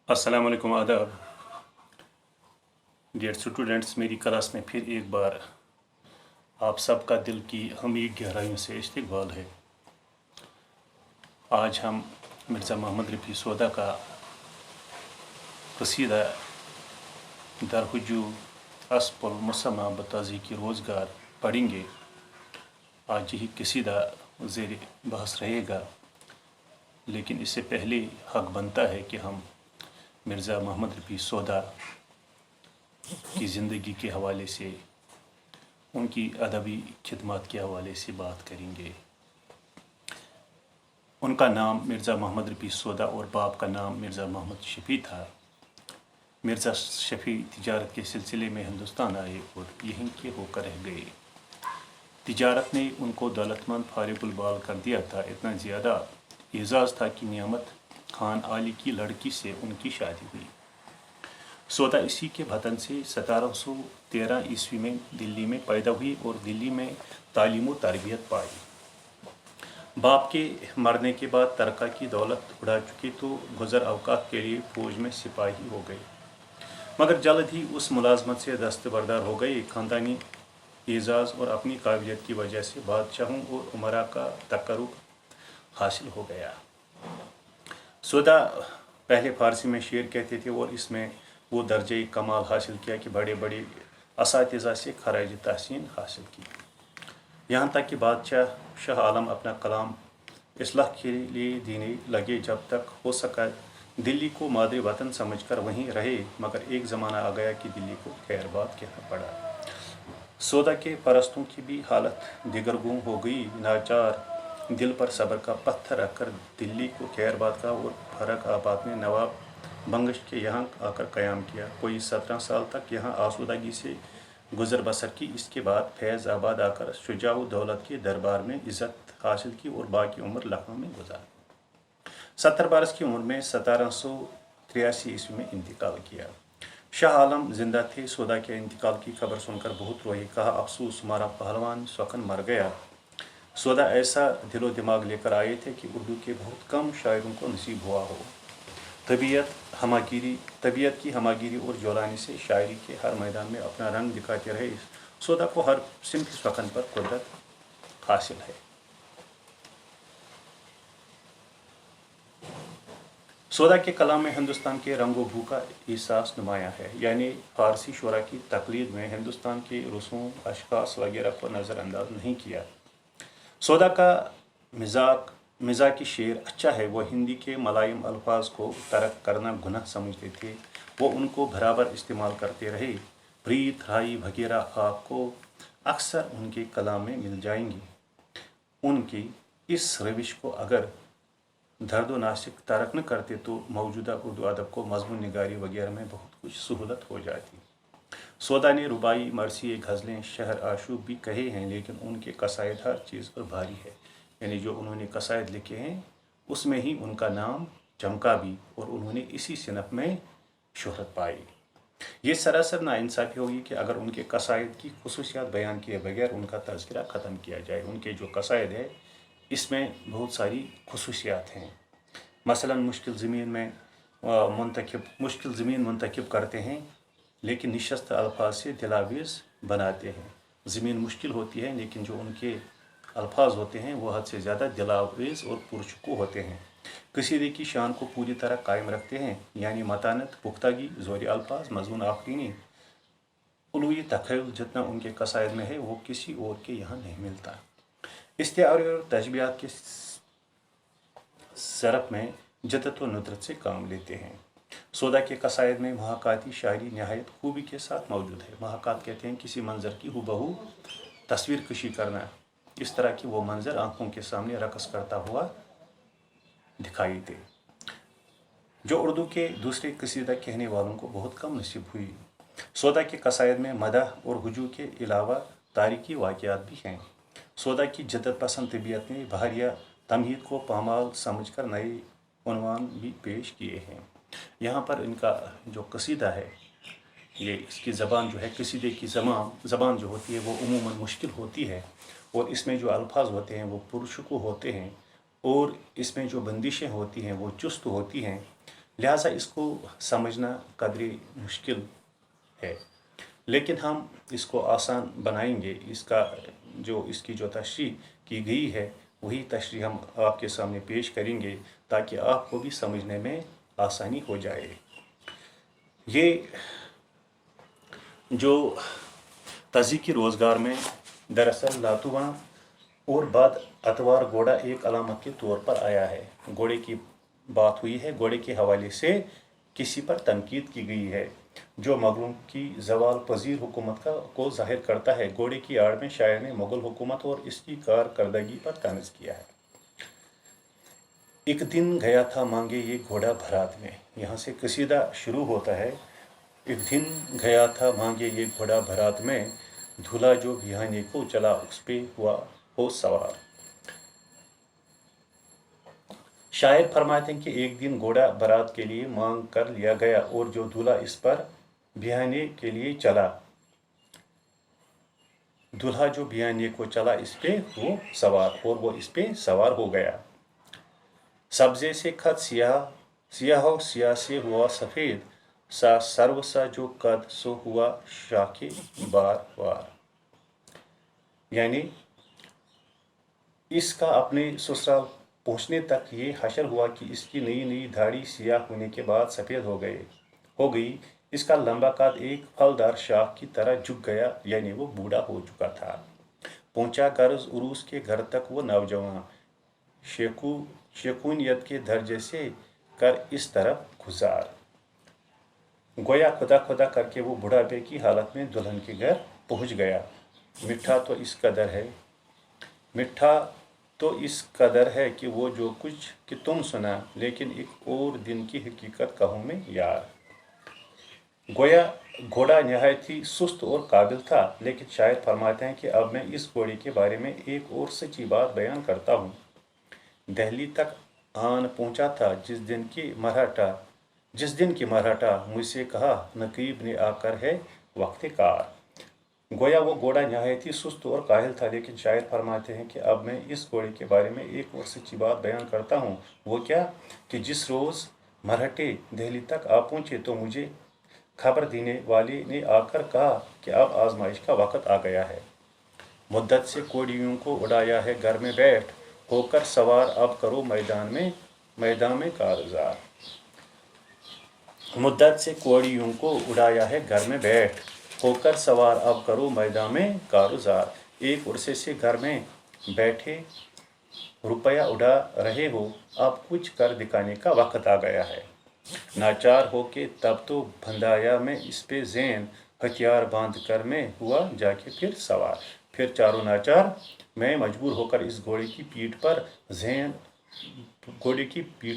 अस्सलाम वालेकुम आदाब डियर स्टूडेंट्स। मेरी क्लास में फिर एक बार आप सबका दिल की अमीर गहराइयों से इस्तकबाल है। आज हम मिर्ज़ा मोहम्मद रफ़ी सौदा का कसीदा दरहुजू अस्पुल मुसम्मा बताजी की रोज़गार पढ़ेंगे। आज यही कसीदा ज़ेर बहस रहेगा, लेकिन इससे पहले हक बनता है कि हम मिर्ज़ा मोहम्मद रफ़ी सौदा की ज़िंदगी के हवाले से, उनकी अदबी खिदमत के हवाले से बात करेंगे। उनका नाम मिर्ज़ा मोहम्मद रफ़ी सौदा और बाप का नाम मिर्ज़ा मोहम्मद शफ़ी था। मिर्ज़ा शफ़ी तिजारत के सिलसिले में हिंदुस्तान आए और यहीं के होकर रह गए। तिजारत ने उनको दौलतमंद फारिगुल बाल कर दिया था। इतना ज़्यादा एजाज़ था कि नियामत खान आली की लड़की से उनकी शादी हुई। सौदा इसी के वतन से 1713 ईस्वी में दिल्ली में पैदा हुई और दिल्ली में तालीम व तरबियत पाई। बाप के मरने के बाद तरका की दौलत उड़ा चुकी तो गुज़र अवकात के लिए फौज में सिपाही हो गए, मगर जल्द ही उस मुलाजमत से दस्तबरदार हो गए। ख़ानदानी एजाज़ और अपनी काबिलियत की वजह से बादशाहों और उमरा का तकर्रुब हासिल हो गया। सौदा पहले फ़ारसी में शेर कहते थे और इसमें वो दर्जे कमाल हासिल किया कि बड़े बड़े असातिज़ा से खराज तहसीन हासिल की। यहाँ तक कि बादशाह शाह आलम अपना कलाम इस्लाह के लिए देने लगे। जब तक हो सका दिल्ली को मादरे वतन समझकर वहीं रहे, मगर एक ज़माना आ गया कि दिल्ली को खैरबाद कहना पड़ा। सौदा के परस्तों की भी हालत दिगरगूं हो गई। नाचार दिल पर सब्र का पत्थर रखकर दिल्ली को खैरबाद का और फर्रुखाबाद में नवाब बंगश के यहाँ आकर क़याम किया। कोई 17 साल तक यहाँ आसूदगी से गुज़र बसर की। इसके बाद फैज़ आबाद आकर शुजाउ दौलत के दरबार में इज़्ज़त हासिल की और बाकी उम्र लखनऊ में गुजारी। 70 बरस की उम्र में 1783 ईस्वी में इंतकाल किया। शाह आलम जिंदा थे। सौदा के इंतकाल की खबर सुनकर बहुत रोए। कहा, अफसोस हमारा पहलवान स्वखन मर गया। सौदा ऐसा दिलो दिमाग लेकर आए थे कि उर्दू के बहुत कम शायरों को नसीब हुआ हो। तबीयत की हमागिरी और जौलानी से शायरी के हर मैदान में अपना रंग दिखाते रहे। सौदा को हर सिमत स्वखन पर कुदरत हासिल है। सौदा के कलाम में हिंदुस्तान के रंगो भू का एहसास नुमाया है, यानी फ़ारसी शुरा की तकलीद में हिंदुस्तान के रसूम, अशखास वगैरह को नज़रअंदाज नहीं किया। सौदा का मिजाज की शेर अच्छा है। वो हिंदी के मलाइम अल्फाज को तर्क करना गुनाह समझते थे। वो उनको बराबर इस्तेमाल करते रहे। प्रीत, राई वगैरह आपको अक्सर उनके कलाम में मिल जाएंगी। उनकी इस रविश को अगर दर्द व नासिक तर्क न करते तो मौजूदा उर्दू अदब को मजमून निगारी वगैरह में बहुत कुछ सहूलत हो जाती। सौदा ने रुबाई, मरसिए, गज़लें, शहर आशूब भी कहे हैं, लेकिन उनके कसायद हर चीज़ पर भारी है। यानी जो उन्होंने कसायद लिखे हैं उसमें ही उनका नाम चमका भी और उन्होंने इसी सिनफ में शोहरत पाई। ये सरासर नाइंसाफ़ी होगी कि अगर उनके कसायद की खुसूसियात बयान किए बगैर उनका तज़किरा ख़त्म किया जाए। उनके जो कसायद है इसमें बहुत सारी खुसूसियात हैं। मसलन मुश्किल ज़मीन मुंतखब करते हैं, लेकिन निशस्त अल्फाज से दिलावेज़ बनाते हैं। ज़मीन मुश्किल होती है, लेकिन जो उनके अल्फाज होते हैं वो हद से ज़्यादा दिलावेज़ और पुरशकू होते हैं। कसीदे की शान को पूरी तरह कायम रखते हैं, यानी मतानत, पुख्तगी, ज़ोरी अल्फाज, मज़मून आफरीनी, उलूई तख़य्युल जितना उनके कसायद में है वो किसी और के यहाँ नहीं मिलता। इस्तिआरे और तशबीहात के ज़रफ़ में जद्दत व नुदरत से काम लेते हैं। सौदा के कसायद में महाकाती शायरी नहायत खूबी के साथ मौजूद है। महाकात कहते हैं किसी मंज़र की हुबहू तस्वीर कशी करना, इस तरह की वो मंज़र आँखों के सामने रक़स करता हुआ दिखाई दे, जो उर्दू के दूसरे कसीदा कहने वालों को बहुत कम नसीब हुई। सौदा के कसायद में मदह और हुजू के अलावा तारीख़ी वाक़यात भी हैं। सौदा की जद्दत पसंद तबीयत ने बहरिया तमहीद को पामाल समझकर नए उन्वान भी पेश किए हैं। यहाँ पर इनका जो कसीदा है, ये इसकी ज़बान जो है, कसीदे की ज़बान जो होती है वो उमूमन मुश्किल होती है और इसमें जो अल्फाज होते हैं वो पुरशकू होते हैं और इसमें जो बंदिशें होती हैं वो चुस्त होती हैं, لہٰذا اس کو سمجھنا قدر مشکل ہے، لیکن ہم اس کو آسان بنائیں گے۔ اس کی جو تشریح کی گئی ہے وہی تشریح ہم آپ کے سامنے پیش کریں گے تاکہ آپ کو بھی سمجھنے میں آسانی ہو جائے۔ یہ جو تزیکی روزگار میں دراصل لاتواں اور بد اتوار گھوڑا ایک علامت کے طور پر آیا ہے۔ گھوڑے کی بات ہوئی ہے، گھوڑے کے حوالے سے کسی پر تنقید کی گئی ہے جو مغلوں کی زوال پذیر حکومت کو ظاہر کرتا ہے۔ گھوڑے کی آڑ میں شاعر نے مغل حکومت اور اس کی کارکردگی پر طنز کیا ہے۔ ایک دن گیا تھا مانگے یہ گھوڑا بھرات میں، یہاں سے قصیدہ شروع ہوتا ہے۔ ایک دن گیا تھا مانگے یہ گھوڑا بھرات میں، دھولا جو بہانے کو چلا اس پہ ہوا ہو سوار۔ شاعر فرماتے ہیں کہ ایک دن گھوڑا بھرات کے لیے مانگ کر لیا گیا اور جو دولہا اس پر بہانے کے لیے چلا، دولہا جو بہانے کو چلا اس پہ وہ سوار، اور وہ اس پہ سوار ہو گیا۔ سبزے سے خط سیاہ و سیاہ سے ہوا سفید، سا سرو سا جو قد سو ہوا شاخ بار وار۔ یعنی اس کا اپنے سسرال پہنچنے تک یہ حشر ہوا کہ اس کی نئی نئی دھاڑی سیاہ ہونے کے بعد سفید ہو گئی۔ اس کا لمبا قد ایک پھلدار شاخ کی طرح جھک گیا، یعنی وہ بوڑھا ہو چکا تھا۔ پہنچا غرض عروس کے گھر تک وہ نوجوان، شیخونیت کے درجے سے کر اس طرف گزار۔ گویا خدا خدا کر کے وہ بڑھاپے کی حالت میں دلہن کے گھر پہنچ گیا۔ میٹھا تو اس قدر ہے کہ وہ جو کچھ کہ تم سنا، لیکن ایک اور دن کی حقیقت کہوں میں یار۔ گویا گھوڑا نہایت ہی سست اور قابل تھا، لیکن شاعر فرماتے ہیں کہ اب میں اس گھوڑے کے بارے میں ایک اور سچی بات بیان کرتا ہوں۔ دہلی تک آن پہنچا تھا جس دن کی مرہٹا، مجھ سے کہا نقیب نے آ کر ہے وقت کار۔ گویا وہ گھوڑا نہایت ہی سست اور کاہل تھا، لیکن شاعر فرماتے ہیں کہ اب میں اس گھوڑے کے بارے میں ایک اور سچی بات بیان کرتا ہوں۔ وہ کیا کہ جس روز مرہٹے دہلی تک آ پہنچے تو مجھے خبر دینے والے نے آ کر کہا کہ اب آزمائش کا وقت آ گیا ہے۔ مدت سے کوڑیوں کو اڑایا ہے گھر میں بیٹھ، ہو کر سوار اب کرو میدان میں کارزار۔ مدت سے کوڑیوں کو اڑایا ہے گھر میں بیٹھ، ہو کر سوار اب کرو میدان میں کارزار۔ ایک عرصے سے گھر میں بیٹھے روپیہ اڑا رہے ہو، اب کچھ کر دکھانے کا وقت آ گیا ہے۔ ناچار ہو کے تب تو بندھایا میں اس پہ زین، ہتھیار باندھ کر میں ہوا جا کے پھر سوار۔ پھر چاروں ناچار میں مجبور ہو کر اس گھوڑے کی پیٹھ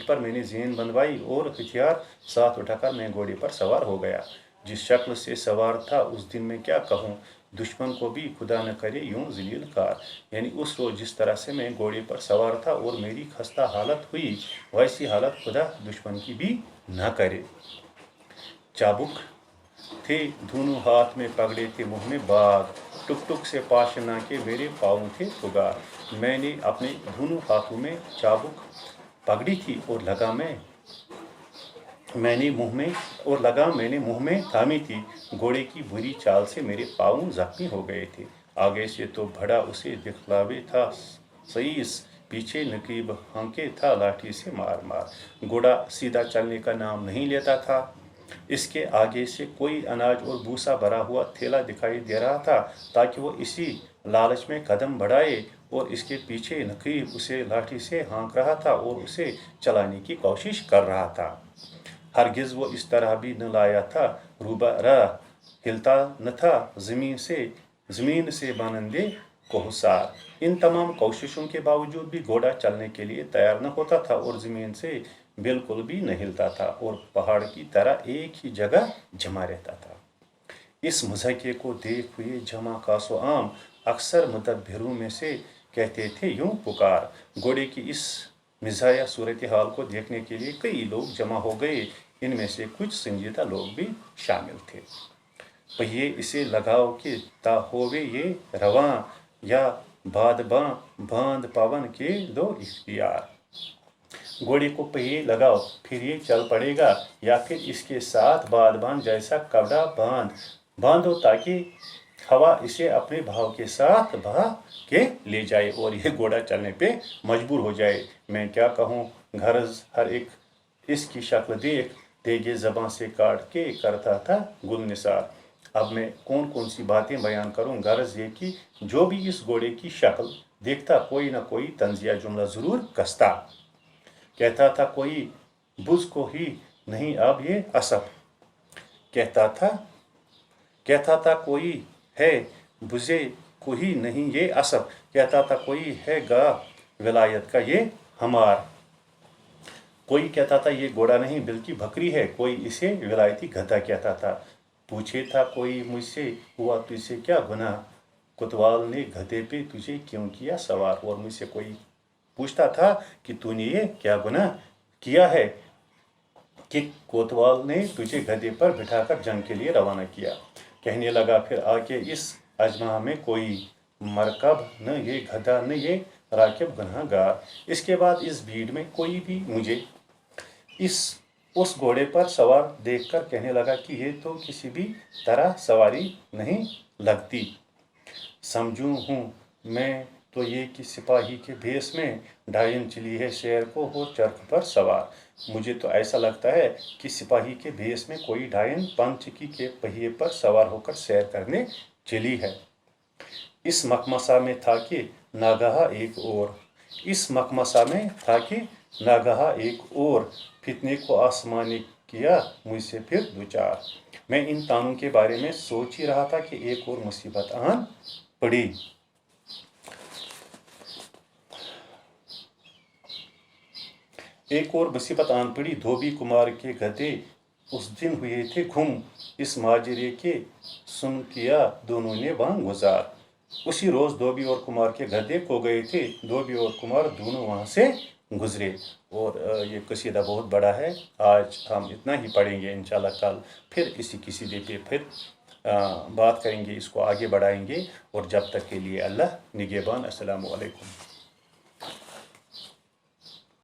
پر میں نے زین بندھوائی اور ہتھیار ساتھ اٹھا کر میں گھوڑے پر سوار ہو گیا۔ جس شکل سے سوار تھا اس دن میں کیا کہوں، دشمن کو بھی خدا نہ کرے یوں ذلیل کار۔ یعنی اس روز جس طرح سے میں گھوڑے پر سوار تھا اور میری خستہ حالت ہوئی، ویسی حالت خدا دشمن کی بھی نہ کرے۔ چابک تھے دونوں ہاتھ میں، پگڑے تھے منہ میں باگ، ٹک ٹک سے پاشنا کے میرے پاؤں تھے پگار۔ میں نے اپنے دونوں ہاتھوں میں چابک پگڑی تھی اور لگام میں نے منہ میں تھامی تھی۔ گھوڑے کی بری چال سے میرے پاؤں زخمی ہو گئے تھے۔ آگے سے تو بھڑا اسے دکھلاوے تھا سئیس، پیچھے نقیب ہانکے تھا لاٹھی سے مار مار۔ گھوڑا سیدھا چلنے کا نام نہیں لیتا تھا۔ اس کے آگے سے کوئی اناج اور بھوسا بھرا ہوا تھیلا دکھائی دے رہا تھا تاکہ وہ اسی لالچ میں قدم بڑھائے، اور اس کے پیچھے نقیب اسے لاٹھی سے ہانک رہا تھا اور اسے چلانے کی کوشش کر رہا تھا۔ ہرگز وہ اس طرح بھی نہ لایا تھا روبہ راہ، ہلتا نہ تھا زمین سے مانندے کوہسار۔ ان تمام کوششوں کے باوجود بھی گھوڑا چلنے کے لیے تیار نہ ہوتا تھا اور زمین سے بالکل بھی نہ ہلتا تھا اور پہاڑ کی طرح ایک ہی جگہ جمع رہتا تھا۔ اس مضحکے کو دیکھ ہوئے جمع خاص و عام اکثر مدبروں میں سے کہتے تھے یوں پکار۔ گھوڑے کی اس مزاحیہ صورتحال کو دیکھنے کے لیے کئی لوگ جمع ہو گئے، ان میں سے کچھ سنجیدہ لوگ بھی شامل تھے۔ پہیے اسے لگاؤ کہ تا ہووے یہ رواں، یا بادباں باندھ پون کے دو اختیار۔ घोड़े को पहिए लगाओ, फिर ये चल पड़ेगा, या फिर इसके साथ बादबान जैसा कपड़ा बांधो ताकि हवा इसे अपने भाव के साथ बहा के ले जाए और ये घोड़ा चलने पे मजबूर हो जाए। मैं क्या कहूँ, गरज हर एक इसकी शक्ल देख तेगे ज़बां से काट के करता था गुल निसार। अब मैं कौन कौन सी बातें बयान करूँ, गरज ये कि जो भी इस घोड़े की शक्ल देखता कोई ना कोई तंजिया जुमला ज़रूर कसता। कहता था कोई बुझ को ही नहीं अब ये असब, कहता था कोई है बुझे को ही नहीं ये असब, कहता था कोई है गा विलायत का ये हमार। कोई कहता था ये घोड़ा नहीं बल्कि बकरी है, कोई इसे विलायती गधा कहता था। पूछे था कोई मुझसे हुआ तुझसे क्या गुनाह, कोतवाल ने गधे पे तुझे क्यों किया सवार। और मुझसे कोई पूछता था कि तूने ये क्या गुनाह किया है कि कोतवाल ने तुझे गधे पर बिठाकर जंग के लिए रवाना किया। कहने लगा फिर आके इस अजमा में कोई मरकब न ये गधा न ये राकिब गुनहगार। इसके बाद इस भीड़ में कोई भी मुझे उस घोड़े पर सवार देखकर कहने लगा कि ये तो किसी भी तरह सवारी नहीं लगती। समझू हूँ मैं तो ये कि सिपाही के भेष में डायन चली है शहर को हो चरख पर सवार। मुझे तो ऐसा लगता है कि सिपाही के भेष में कोई डायन पंचकी के पहिए पर सवार होकर सैर करने चली है। इस मकमसा में था कि नागहा एक और फितने को आसमानी किया मुझसे फिर दुचार। मैं इन तानों के बारे में सोच ही रहा था कि एक और मुसीबत आन पड़ी। धोबी कुमार के गधे उस दिन हुए थे घुम, इस माजरे के सुन किया दोनों ने वहां गुजार। उसी रोज धोबी और कुमार के गधे खो गए थे, धोबी और कुमार दोनों वहां से गुजरे। और ये कसीदा बहुत बड़ा है, आज हम इतना ही पढ़ेंगे। इंशाल्लाह कल फिर इसी कसीदे पे फिर बात करेंगे, इसको आगे बढ़ाएंगे। और जब तक के लिए अल्लाह निगहबान। अस्सलामु अलैकुम।